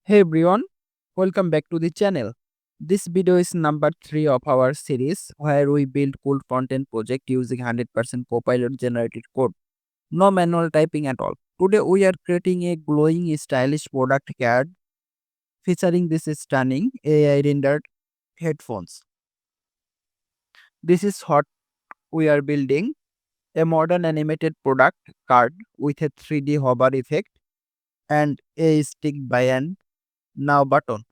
Hey everyone, welcome back to the channel. This video is number 3 of our series where we build cool front-end project using 100% Copilot generated code. No manual typing at all. Today we are creating a glowing stylish product card featuring this stunning AI rendered headphones. This is what we are building, a modern animated product card with a 3D hover effect and a stick by and now button.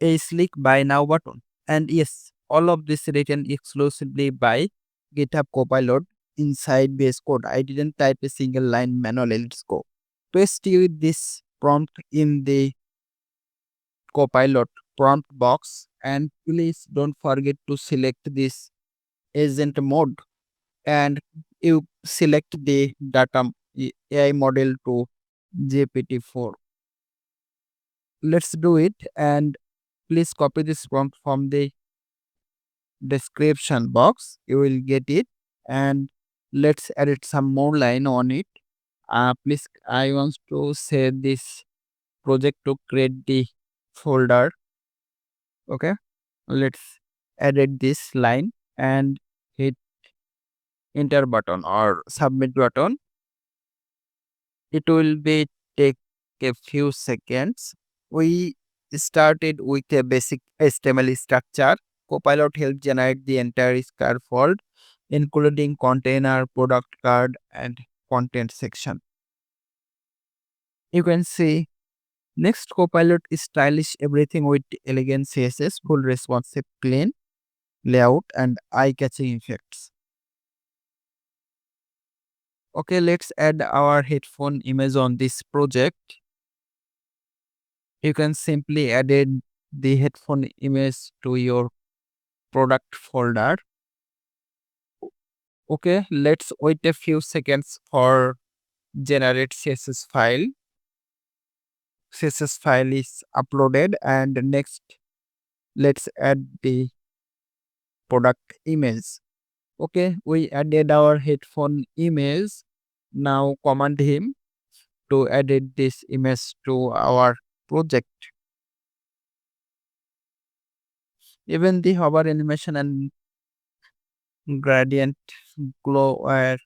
A sleek buy now button. And yes, all of this written exclusively by GitHub Copilot inside VS Code. I didn't type a single line manually. Let's go. Paste you this prompt in the Copilot prompt box and please don't forget to select this agent mode and you select the data AI model to GPT-4. Let's do it and please copy this prompt from the description box. You will get it and let's edit some more line on it. Please, I want to say this project to create the folder. Okay, let's edit this line and hit enter button or submit button. It will be take a few seconds. We started with a basic HTML structure. Copilot helped generate the entire scaffold, including container, product card, and content section. You can see next Copilot is stylish everything with elegant CSS, full responsive, clean layout, and eye-catching effects. Okay, let's add our headphone image on this project. You can simply add the headphone image to your product folder. Okay, let's wait a few seconds for generate CSS file. CSS file is uploaded and next let's add the product image. Okay, we added our headphone image. Now command him to edit this image to our project. Even the hover animation and gradient glow were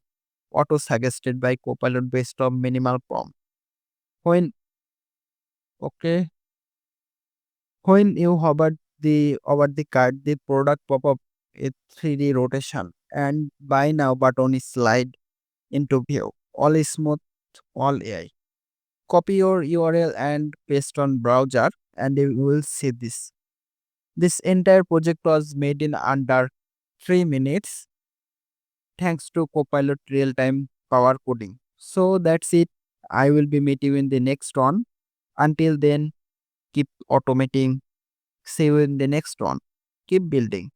auto suggested by Copilot based on minimal prompt. When okay, when you hover the over the card, the product pop up a 3D rotation and buy now button is slide into view. All is smooth, all AI. Copy your URL and paste on browser and you will see this. This entire project was made in under 3 minutes thanks to Copilot real-time power coding. So that's it. I will be meeting you in the next one. Until then, keep automating. See you in the next one. Keep building.